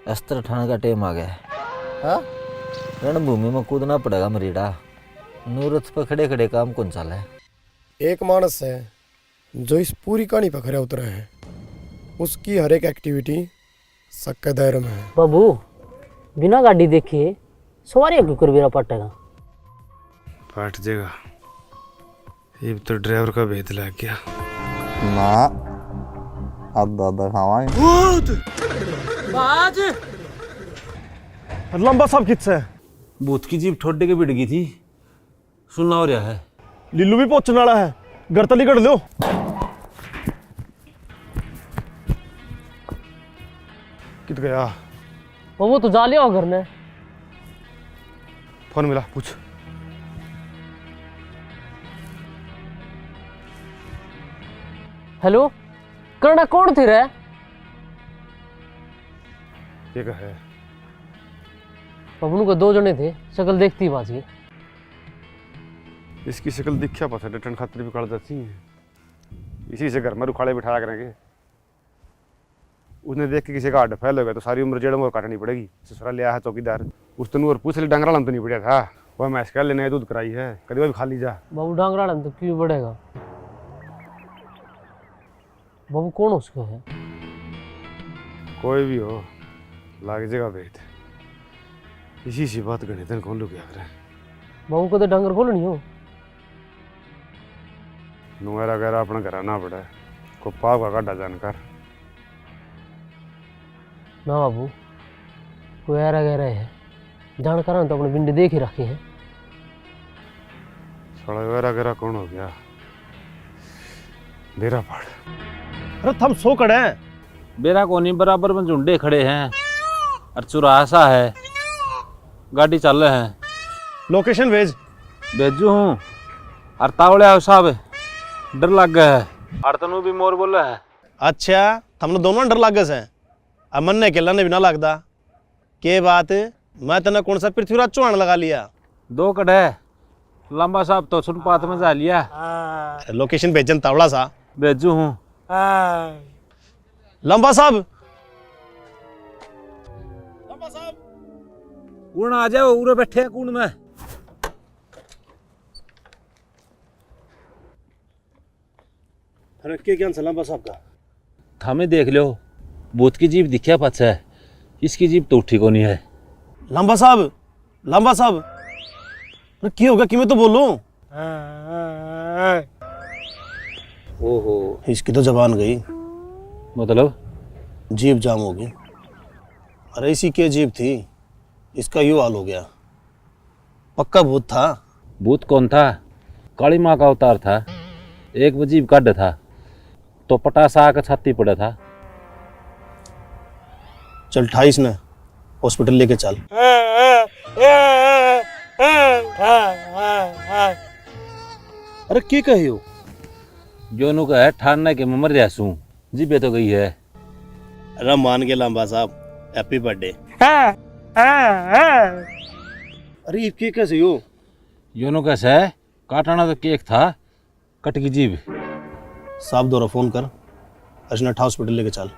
अस्त्र उठाने का टाइम आ गया है। हाँ? रणभूमि में कूदना पड़ेगा मरीड़ा। नूरत पर खड़े खड़े काम कौन चाला है। एक मानस है जो इस पूरी कहानी पर खरा उतरा है, उसकी हर एक एक्टिविटी शक के दायरे में है। बाबू बिना गाड़ी देखे सवारी क्यों कर मेरा पटेगा? पाट जाएगा। ये तो ड्राइवर का भेद लग गया ना। अब दादा खावाएं। बाज लंबा साहब किससे है? भूत की जीप ठोडे के बिड़ गई थी, सुनना हो रहा है। लिल्लू भी पहुंचने वाला है, घर तली कर लो। कित गया? बाबू तू जा लिया घर में। फोन मिला, पूछ। हेलो करना कौन थी रे? ये क्या है? बाबू को 2 जने थे, शक्ल देखती बाजी। इसकी शक्ल दिखा पता डटन खातिर भी कड़ जाती है। इसी से घर में रुखाड़े बिठाया करेंगे। उसने देख के किसी का हड्ड फैल हो गया तो सारी उम्र जेड़ मोर काटनी पड़ेगी। ससुराल लिया है चौकीदार, उस तनु और पूछ ले डंगरा तो नहीं पड़ा था। वह मैस कह लेने दूध कराई है, कभी भी खा ली जा। बाबू डांगरा तो क्यों बढ़ेगा? बाबू कौन उसको है? कोई भी हो लाग जगह भेद। इसी सी बात गणित कौन लोग क्या करें। बाबू को तो डांगर खोलनी हो। नुआरा गैरा अपना घर आना पड़ा है, को पाव का गाढ़ा जानकर। ना बाबू कोई ऐरा गहरा है जानकार तो अपने बिंडे देख ही रखे हैं। साला गैरा गैरा कौन हो गया? बेरा पड़। अरे थम सो खड़े हैं। बेरा कोनी बराबर में झुंडे खड़े हैं और चुरासा है, गाड़ी चल रहे हैं। लोकेशन भेज। भेजू हूँ। और तावड़े आओ साहब, डर लग गया है। और तनु भी मोर बोला है। अच्छा थमने दोनों डर लागे से? अब मन ने अकेला ने भी ना लगता के बात। मैं तेने कौन सा पृथ्वीराज चौहान लगा लिया? 2 कड़े लंबा साहब तो सुनपात में जा लिया। लोकेशन भेजन तावड़ा सा। भेजू हूँ। लंबा साहब कौन आ जाओ, उरे बैठे हैं कौन में। के क्या लंबा साहब का? थामे देख लो, भूत की जीप दिखा पाछा है, इसकी जीप तो उठी को नहीं है। लंबा साहब, लंबा साहब क्या होगा कि मैं तो बोलूं? ओहो इसकी तो जबान गई। मतलब? जीप जाम हो गई। अरे इसी की जीप थी, इसका यूं हाल हो गया। पक्का भूत था। भूत कौन था? काली माँ का अवतार था। एक वो जीप गड्ढ था तो पटासा आकर छाती पड़ा था। चल 28 ने हॉस्पिटल लेके चल। अरे क्या कहे हो? जोनू का है ठानने के मर जासू, जीपे तो गई है। अरे मान के लंबा साहब, हैप्पी बर्थडे। अरे ये केक कैसे हो? जोनू कैसे है? काटाना तो केक था, कट की जीभ। साहब दोरा फोन कर, अर्जनट हॉस्पिटल लेके चल।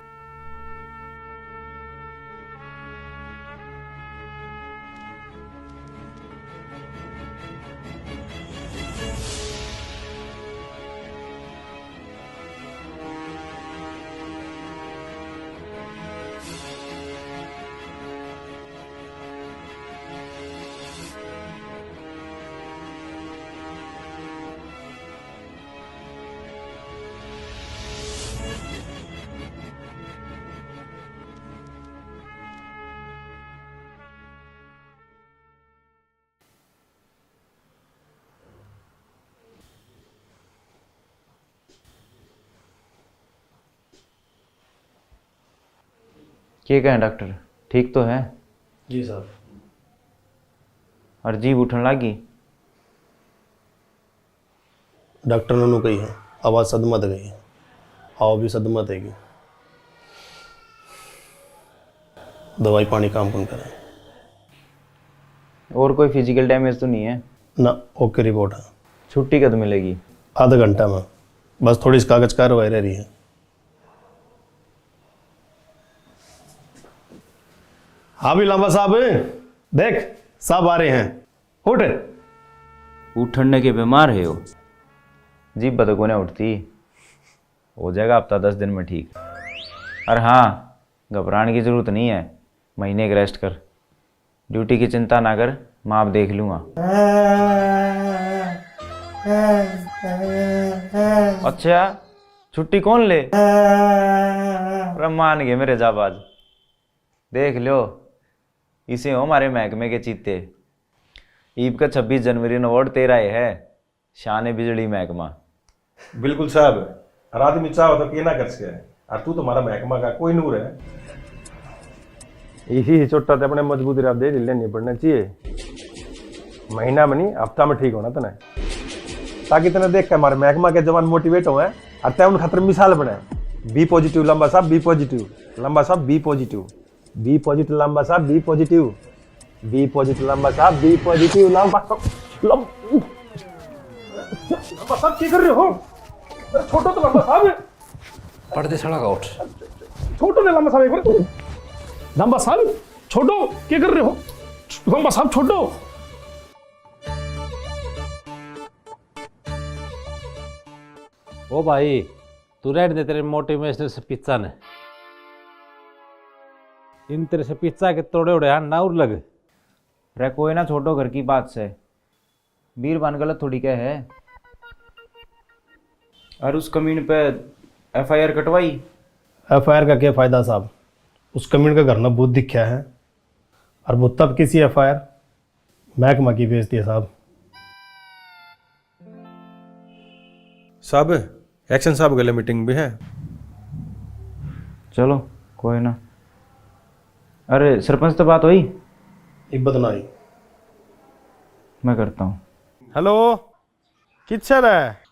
क्या कहें डॉक्टर, ठीक तो है? जी साहब। और जीभ उठन लगी? डॉक्टर ने कही है आवाज़ सदमत गई, हाव भी सदमत है। दवाई पानी काम कौन करे। और कोई फिजिकल डैमेज तो नहीं है ना? ओके रिपोर्ट है। छुट्टी कब मिलेगी? आधा घंटा में, बस थोड़ी इस कागज कार्रवाई रह रही है। हाँ भी लांबा साहब, देख साहब आ रहे हैं, उठ। उठने के बीमार है हो? जीभ बतको ने उठती, हो जाएगा हफ्ता 10 दिन में ठीक। और हाँ, घबराने की जरूरत नहीं है, महीने की रेस्ट कर, ड्यूटी की चिंता ना कर, मैं आप देख लूँगा। अच्छा, छुट्टी कौन ले? अरे मान गए मेरे जाबाज, देख लो, इसे हो हमारे महकमे के चीते। ईब का 26 जनवरी ने अवार्ड तेरा है, शान बिजली महकमा। बिल्कुल साहब, हर आदमी चाहो तो ना कर सके, और तू तुम्हारा महकमा का कोई नूर है। यही छोटा अपने मजबूती आप दे लेनी पड़ना चाहिए, महीना में नहीं हफ्ता में ठीक होना तने, ताकि तने देख के हमारे महकमा के जवान मोटिवेट हो और तय उन खातर मिसाल बने। बी पॉजिटिव लंबा साहब, बी पॉजिटिव लंबा साहब, बी पॉजिटिव, बी पॉजिटिव लंबा साहब, बी पॉजिटिव, बी पॉजिटिव लंबा साहब, बी पॉजिटिव लंबा साहब। क्या कर रहे हो? छोटो तो लंबा साहब, पर्दे सड़ा का उठ। छोटो ने लंबा साहब, एक बार लंबा साहब छोटो, क्या कर रहे हो? लंबा साहब छोटो। ओ भाई, तू रहने दे तेरे मोटिवेशनल से पिज्जा ने, इन तेरे से पिज्जा के तोड़े उड़े हाथ ना उड़ लग। रे कोई ना छोटो, घर की बात से बीरबान गलत थोड़ी क्या है। और उस कमीन पे FIR कटवाई? FIR का क्या फायदा साहब, उस कमीन का घर ना बहुत दिखा है, और वो तब किसी FIR महकमा की बेइज्जती है साहब। साहब एक्शन साहब गले मीटिंग भी है। चलो कोई ना। अरे सरपंच तो बात हुई? इब्बत ना आई। मैं करता हूँ। हेलो, किच्छर है?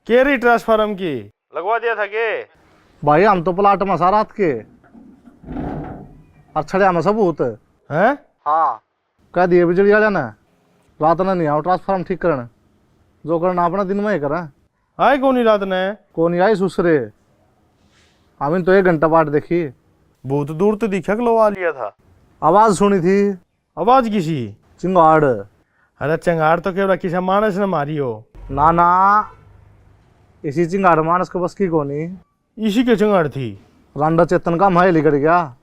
केरी ट्रांसफार्म की लगवा दिया था के? भाई हम तो प्लाट में सा रात के और छड़िया में सबूत हैं? हाँ, कह दिए बिजली वाले ने रात ने नहीं आओ ट्रांसफार्म ठीक करने, जो करना अपना दिन में ही करें। आए कौन ही रात ने? कौन आई सुसरे, हमें तो 1 घंटा बाट देखी। बहुत दूर तो दिखा लवा लिया था। आवाज सुनी थी। आवाज किसी? चिंगाड़। अरे चिंगाड़ तो केवल किसी मानस ने मारी हो। ना ना, इसी चिंगाड़ मानस के बस की कोनी। इसी के चिंगाड़ थी? रांडा चेतन का महल लिगड़ गया,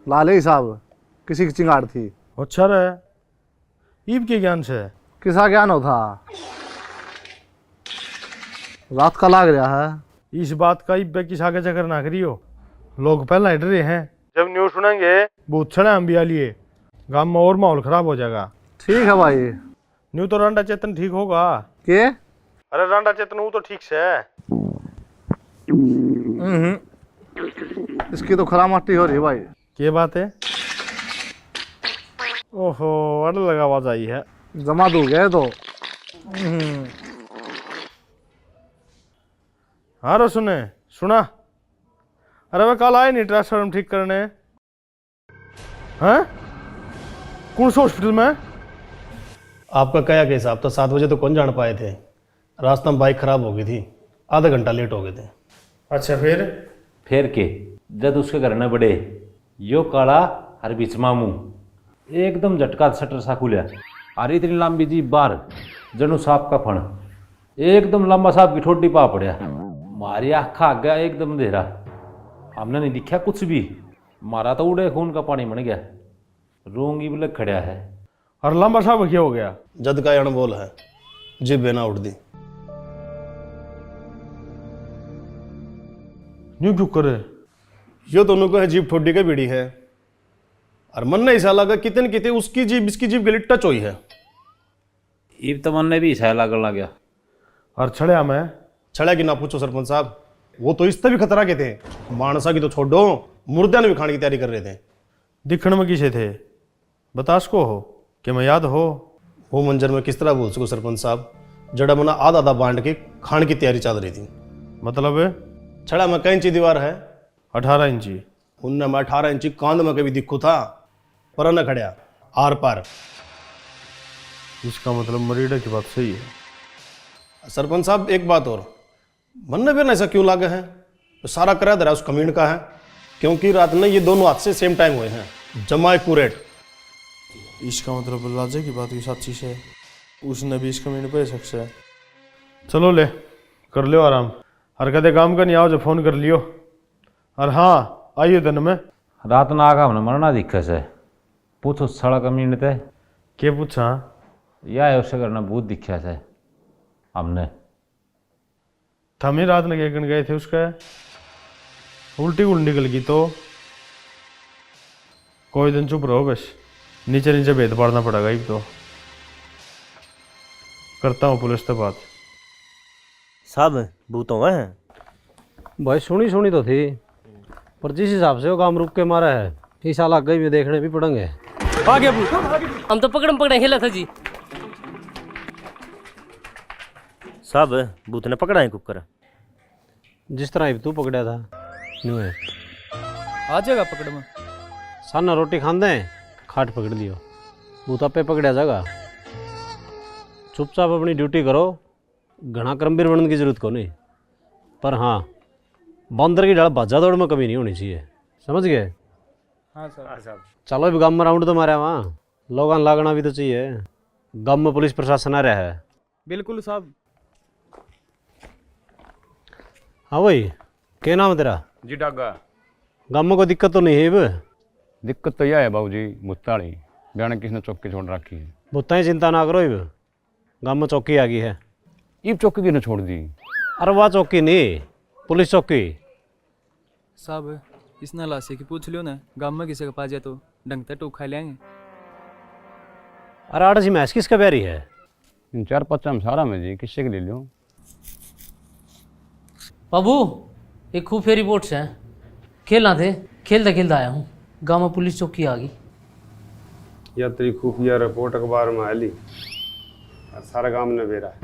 लाले साहब किसी की चिंगाड़ थी। अच्छा रे, ईब के ज्ञान से? किसा ज्ञान हो था, रात का लाग रहा है। इस बात का ईब किस आगे चक्कर ना करियो, लोग पहले हट रहे हैं, जब न्यूज सुनेंगे बहुत छड़े हम भी लिए, गांव में और माहौल खराब हो जाएगा। ठीक है भाई। न्यू तो रांडा चेतन ठीक होगा के? अरे रांडा चेतन वो तो ठीक से है। इसकी तो खरामाटी हो रही भाई। क्या बात है? ओहो, अड़ लगा आवाज आई है। जमा दो गए तो। हाँ रो सुने सुना। अरे वह कल आए नहीं ट्रांसफार्म ठीक करने? हैं? कौन से हॉस्पिटल में? आपका क्या केस? आप तो 7 बजे तो कौन जान पाए थे, रास्ता में बाइक खराब हो गई थी, आधा घंटा लेट हो गए थे। अच्छा फिर के जब उसके घर न बड़े यो काला हर बीच मामू एकदम झटका शटर सा खुलिया, और इतनी लंबी जी बार जनु सांप का फण, एकदम लंबा सांप की ठोडी पा पड़िया, मारी आखा आ गया एकदम अंधेरा, हमने नहीं दिखा कुछ भी, मारा तो उड़े खून का पानी बन गया, रोंगी बोले खड़ा है। और लंबा साहब क्या हो गया? जद का अणबोल है, जिब बेना उठ दी। न्यू क्यों करे? यो दोनों को है जीप ठोडी का बीड़ी है, और मन ने ऐसा लगा कितने कितने उसकी जीप इसकी जीप गली टच हुई है। इब तो मन ने भी ऐसा लगन लग गया। और छड़िया में? छड़ा की ना पूछो सरपंच साहब, वो तो इससे भी खतरा के थे, मानसा की तो छोड़ो, मुर्दा ने भी खाने की तैयारी कर रहे थे। दिखने में किसे थे बतास को हो कि मैं याद हो? वो मंजर में किस तरह बोल सको सरपंच साहब, जड़ा मना आधा आधा बांट के खाने की तैयारी चल रही थी। मतलब? छड़ा में कई इंची दीवार है? 18 इंची। उनने मैं 18 इंची कांध में कभी दिखू था, पर न खड़िया आर पार। इसका मतलब मरीडा की बात सही है। सरपंच साहब एक बात और, मन ने भी ऐसा क्यों लागे है, तो सारा किराया दरा उस कमीन का है, क्योंकि रात में ये दोनों हाथ से सेम टाइम हुए हैं, जमा एक्यूरेट। इसका मतलब लाजे की बात भी सच्ची है, उसने भी इसका मिनट पे सकता है। चलो ले कर लियो आराम, और कदे काम का नहीं आओ जो फोन कर लियो। और हाँ आइयो दिन में। रात ना आगा हमने मरना दिक्कत से पूछो सड़क अमीन थे के पूछा? या है उससे करना बहुत दिक्कत है हमने। थम ही रात लगे गए थे उसका, उल्टी उल्टी निकल गई तो कोई दिन चुप रहो बस, नीचे नीचे भेद पाड़ना पड़ेगा। ही तो करता हूँ पुलिस से बात। साहब भूतों हैं भाई, सुनी सुनी तो थी, पर जिस हिसाब से वो काम रुक के मारा है इस साल आगे भी देखने भी पड़ेंगे। आगे हम तो पकड़म पकड़े खेला था जी। साहब भूत ने पकड़ा है कुकर, जिस तरह तू पकड़ा था न्यू है। आ जाएगा पकड़ में। साना रोटी खांदे खाट पकड़ लियो, भूत आपे पकड़ा जाएगा। चुपचाप अपनी ड्यूटी करो, घना क्रमवीर बनने की जरूरत को नहीं। पर हाँ बंदर की डाल भाजा दौड़ में कमी नहीं होनी चाहिए, समझ गए? हाँ साहब। चलो भी गाँव में राउंड तो मारा वहाँ, लोगों लागना भी तो चाहिए। गाँव में पुलिस प्रशासन आ रहा है। बिल्कुल साहब। हाँ भाई, क्या नाम है तेरा? जी डागा। गाँव में कोई दिक्कत तो नहीं है? अब दिक्कत तो यह है बाबूजी, मुत्ताली बयान किसने चौकी छोड़ रखी है। भुत्ता ही चिंता ना करो, अब गाँव में चौकी आ गई है। ये चौकी किसने छोड़ दी? अरे वाह चौकी नहीं, पुलिस चौकी। साहब इस नाला से कि पूछ लियो ना, गाँव में किसी के पास जाए तो ढंग से टूक खा लेंगे। अरे आड़ जी मैच किसका प्यारी है? इन 4-5 हम सारा में जी किससे के ले लो। बाबू एक खुफिया रिपोर्ट्स हैं, खेलना थे, खेलता खेलता आया हूँ, गाँव में पुलिस चौकी आ गई। या तेरी खुफिया रिपोर्ट अखबार में आली और सारा गांव ने बेरा है।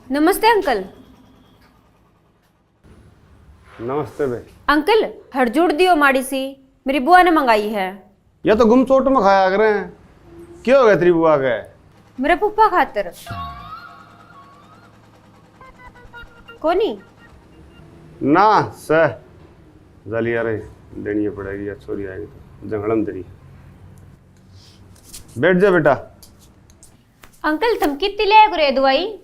नमस्ते अंकल। नमस्ते भाई। अंकल हरजूड़ दियो माड़ी सी, मेरी बुआ ने मंगाई है। या तो गुम चोट में खाया कर रहे हैं, क्या हो गया तेरी बुआ का? मेरे पुप्पा खातर। कोनी ना सह जलिया रे देनी पड़ेगी, या छोरी आएगी तो जंगलम तेरी। बैठ जा बेटा। अंकल तुम कितनी ले रे दवाई?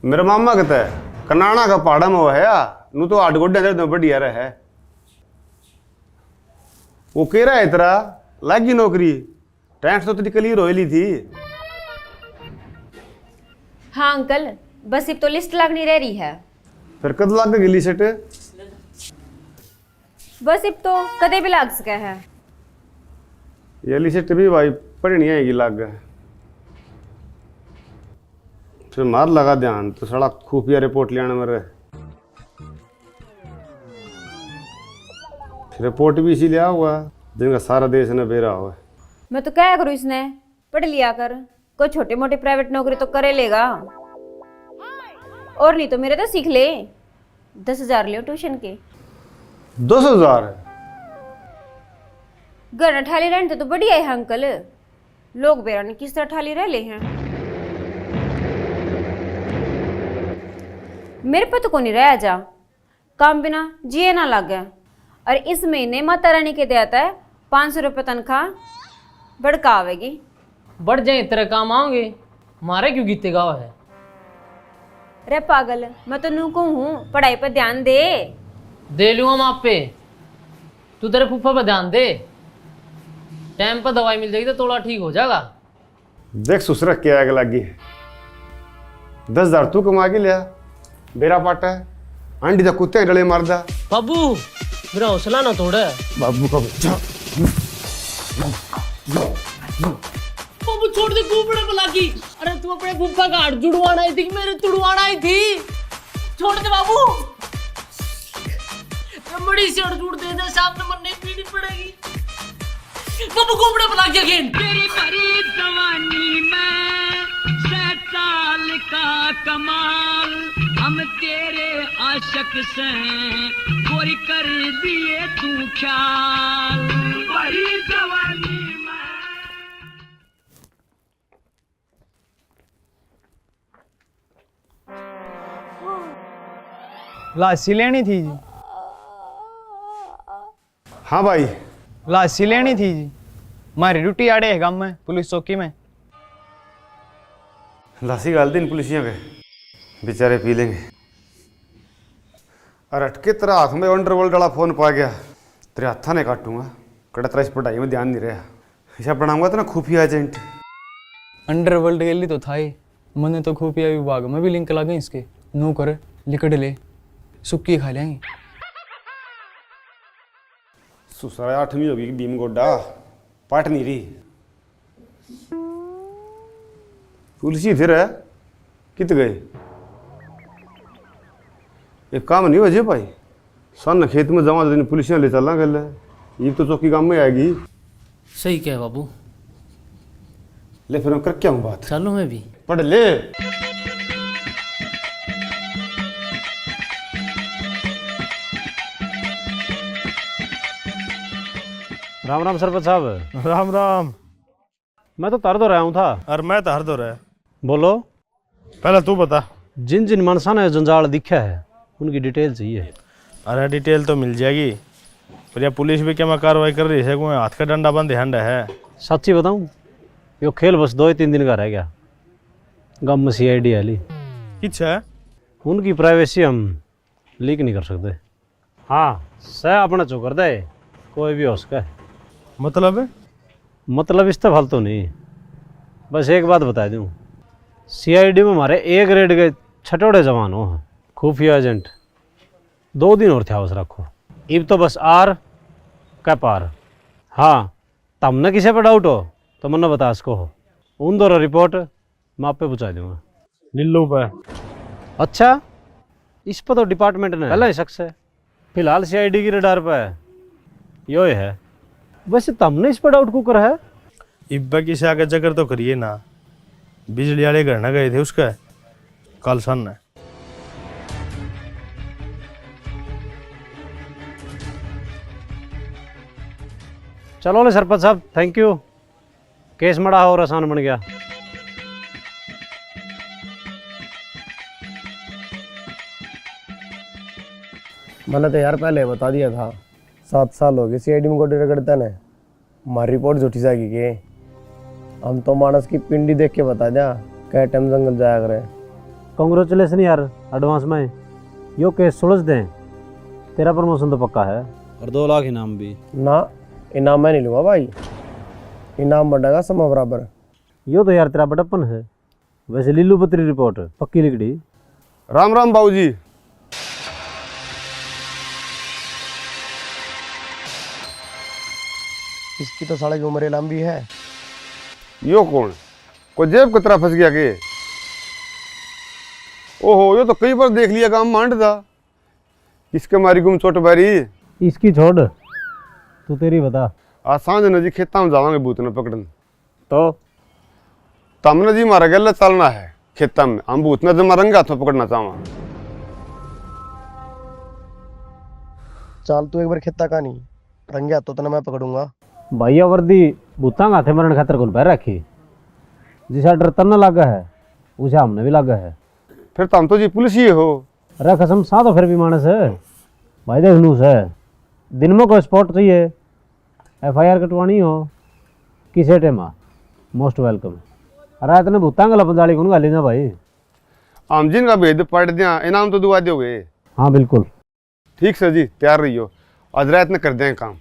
मेरा मामा कहता है कनाना का पहाड़ा में वो है या नू तो 8 गोड्डे दे बढ़िया रहा है। वो कह रहा है तेरा लागी नौकरी, टेंथ तो तेरी क्लियर हो ली थी। हाँ अंकल, बस अब तो लिस्ट लगनी रह रही है। फिर कद लाग गई सेट? बस अब तो कदे भी लाग सका है। ये लिस्ट भी भाई पढ़नी आएगी लाग गए, फिर मार लगा ध्यान तो सड़ा खुफिया रिपोर्ट ले आने मेरे। रिपोर्ट भी इसी लिया हुआ जिनका सारा देश ने बेरा हुआ। मैं तो क्या करूँ, इसने पढ़ लिया कर, कोई छोटे मोटे प्राइवेट नौकरी तो करे लेगा, और नहीं तो मेरे तो सीख ले। 10,000 लियो ट्यूशन के। 10,000? घर ठाली रहने तो बढ़िया है अंकल, लोग बेरा ने किस तरह ठाली रह ले हैं। मेरे पे तो को नहीं रह जा, काम बिना जिए ना लगे। और इस महीने माता रानी के देता है 500 रुपये तनख्वाह, बढ़का आवेगी। बढ़ जाए तेरे काम आओगे, मारे क्यों गीते गाँव है? रे पागल, मैं तो नू को हूँ, पढ़ाई पर ध्यान दे लूँगा मैं आप पे, तू तेरे फूफा पर ध्यान दे, टाइम पर दवाई मिल जाएगी तो थोड़ा ठीक हो जाएगा। देख सुसरा क्या आग लगी है, 10,000 तू कमा के लिया, बेरा पाटा है आंटी तो कुत्ते डले मारदा। बाबू मेरा हौसला ना तोड़। बाबू का बच्चा। बाबू छोड़ दे, कुपड़े पे लागी। अरे तू अपने फूफा का हाथ जुड़वाना आई थी कि मेरे तुड़वाना आई थी? छोड़ दे बाबू, बड़ी सी हाथ जुड़ दे, सामने मन नहीं पीनी पड़ेगी। बाबू कुपड़े पे लागी अगेन। तेरी भरी जवानी में 7 साल का कमाल, हम तेरे आशिक से गोरी कर दिए तू ख्याल। बड़ी जवानी में लासी लेनी थी जी। हाँ भाई, लासी लेनी थी जी, मारी ड्यूटी आड़े है गांव में पुलिस चौकी में। लासी गाल दिन पुलिसियों के बेचारे पी लेंगे। और अटके तेरा हाथ में अंडरवर्ल्ड वाला फोन पा गया, तेरे हाथा ने काटूंगा। कड़ा तेरा इस पढ़ाई में ध्यान नहीं रहा, ऐसा बनाऊंगा तो ना खुफिया एजेंट। अंडरवर्ल्ड के लिए तो था ही, मैंने तो खुफिया विभाग में भी लिंक लगे इसके। नू कर लिकड़ ले, सुक्की खा लेंगे। सुसरा 8वीं होगी कि भीम गोड्डा पाट नहीं रही। पुलिस फिर है कित गए? एक काम नहीं हो भाई, सन खेत में जमा दिन पुलिस ले चलना गल है, ये तो चौकी काम में आएगी। सही क्या बाबू, ले फिर मैं कर क्या हूँ बात। चलो मैं भी पढ़ ले। राम राम सरपंच साहब। राम राम। मैं तो तर दो रहा हूँ था। और मैं तो हर दो रहा। बोलो। पहले तू बता। जिन जिन मनसा ने जंजाल दिखा है उनकी डिटेल चाहिए। अरे डिटेल तो मिल जाएगी, पर यह पुलिस भी क्या मैं कार्रवाई कर रही है, कोई हाथ का डंडा बंद ध्यान है। सच्ची बताऊं, यो खेल बस 2-3 दिन का रह गया। गम में CID वाली किच है, उनकी प्राइवेसी हम लीक नहीं कर सकते। हाँ सह अपना चो कर दे, कोई भी हो सका। मतलब इस तो फालतू नहीं। बस एक बात बता दूं, CID में हमारे A ग्रेड के छठोड़े जवान हो, खुफिया एजेंट 2 दिन और थे उस रखो। इब तो बस आर का पार। हाँ तमने किसी पर डाउट हो तो मन्ना बता इसको हो, उन दोनों रिपोर्ट मैं आप पे पहुँचा दूंगा। लिल्लू पे। अच्छा, इस पर तो डिपार्टमेंट ने पहला ही शख्स है, फिलहाल CID की रडार पे है यो है। वैसे तुमने इस पर डाउट कुकर है? इब्बा किसी आगे जगह तो करिए ना, बिजली वाले घर ना गए थे उसका कल सन है। चलो ले सरपंच साहब, थैंक यू। केस मड़ा और आसान बन गया। मैंने तो यार पहले बता दिया था, 7 साल हो गए CID में गोडे रगड़ता ने। हमारी रिपोर्ट झूठी जाएगी के, हम तो मानस की पिंडी देख के बता दिया क्या टाइम जंगल जाया करे। कांग्रेचुलेसन यार एडवांस में, यो केस सुलझ दें, तेरा प्रमोशन तो पक्का है और 2 लाख इनाम भी। ना इनाम मैं नहीं लूँगा भाई, इनाम बढ़ेगा समा बराबर। यो तो यार तेरा बड़प्पन है। वैसे लीलू पत्री रिपोर्ट पक्की लिखड़ी। राम राम बाबूजी। इसकी तो साढ़े की उम्र लंबी है। यो कौन, कोई जेब की तरह फंस गया के? ओहो, यो तो कई बार देख लिया काम मांड था। किसके मारी गुम चोट बारी? इसकी छोड़, तू तेरी बता। आज सांझ नजी खेता में जावांगे भूत ने पकड़न। तो तमने जी मारा गल चलना है खेता में, हम भूत ने जमा रंगे हाथ में पकड़ना चाहवा। चाल तू एक बार खेता का नहीं रंगे हाथों तो ना मैं पकड़ूंगा। भैया वर्दी भूता हाथे मरण खातर कौन पैर रखी, जिसा डर तन लगा है उसे हमने भी लगा है। फिर तुम तो जी पुलिस ही हो। अरे कसम सा तो फिर भी मानस है भाई, देख लूस है। दिन में कोई स्पॉट चाहिए, FIR कटवानी हो किसे टेमा, मोस्ट वेलकम। अरे इतने भूता गला पंजाली कौन गाली ना भाई। आम जिन का भेद पढ़ दिया, इनाम तो दुआ दोगे? हाँ बिल्कुल ठीक सर जी, तैयार रहियो, आज रात में कर दें काम।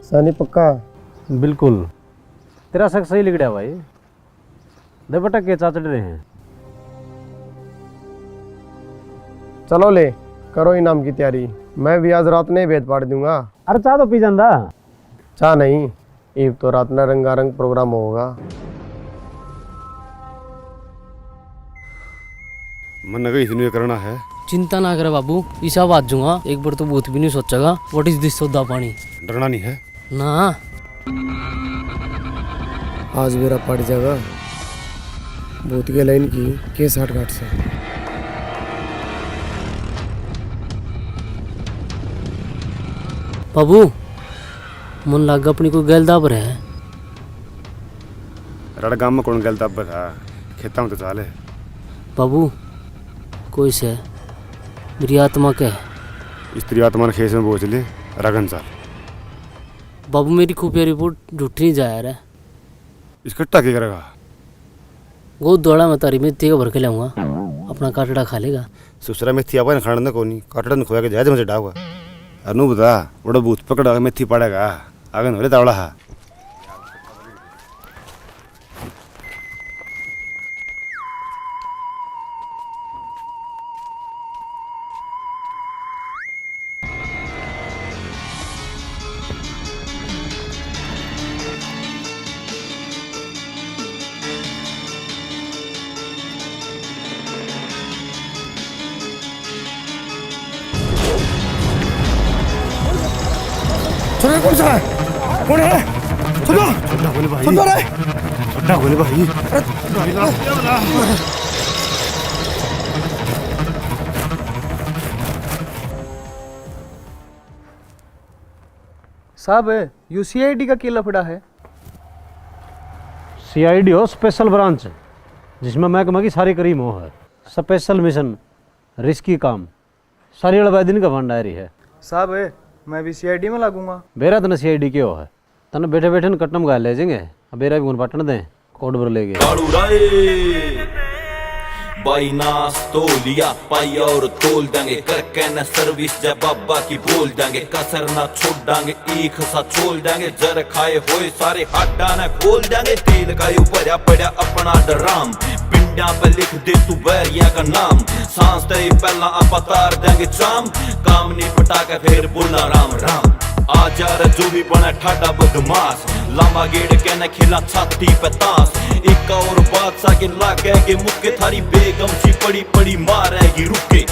सानी पक्का? बिल्कुल, तेरा शक सही लिख दिया भाई। दे बटक के चाचड़ रहे हैं। चलो ले करो इनाम की तैयारी, मैं भी आज रात में भेद पाड़ दूंगा। अरे चाह तो पी जांदा। चाह नहीं, ईब तो रात में रंगारंग प्रोग्राम होगा। मन गई इसने करना है। चिंता ना करे बाबू, ईसा बात दूंगा, एक बार तो भूत भी नहीं सोचेगा। व्हाट इज दिस सोदा पानी? डरना नहीं है ना। आज मेरा पड़ जाएगा भूत के लाइन की केस हाट घाट से। बाबू मन लागा अपनी कोई गैलदा पर है। रड़ गांव में कौन गलता था, खेता में तो चाले। बाबू कोई से मेरी आत्मा क्या है? स्त्री आत्मा ने खेस में बोझ ले रगन साल। बाबू मेरी खुफिया रिपोर्ट झूठी नहीं जा रहा है। इसका टाके करेगा। वो दौड़ा मैं तारी मेथी का भर के लाऊंगा, अपना काटड़ा खा लेगा। सुसरा मेथी आपा खाने ना कोनी काटड़ा न खोया के जाए मुझे डागा। अनु बता बड़ा भूत पकड़ा मेथी पड़ेगा आगे नोले तावड़ा हा। छोटा कौन सा है? कौन है? छोटा छोटा गोले भाई। छोटा रे छोटा गोले भाई। साहब यूसीआईडी का क्या लफड़ा है? सीआईडी हो स्पेशल ब्रांच जिसमें महकमा की सारी करीम हो है। स्पेशल मिशन रिस्की काम सारी अड़बैदिन का भंडारी है। साहब मैं भी सीआईडी में लागूंगा। बेरा तने सीआईडी क्यों है? तने बैठे बैठे कट्टम गा ले जाएंगे। अब बेरा भी गुन पाटन दें कोड भर ले गए। बाई नास तो लिया पाई और तोल देंगे करके न सर्विस जब बाबा की बोल देंगे कसर ना छोड़ देंगे एक सा छोड़ देंगे जर खाए हुए सारे हड्डा न खोल देंगे तेल का ऊपर पड़ा अपना डराम पिंडा पे लिख दे तू बैरिया का नाम सांस दे पहला आप तार देंगे चाम काम नहीं पटा के फिर बोलना राम राम आजा जो भी बना ठाडा बदमाश लामा गेड़ के न खिला छाती पे ताश एक और बादशाह के लागे के मुक्के थारी बेगम सी पड़ी पड़ी मारेगी रुके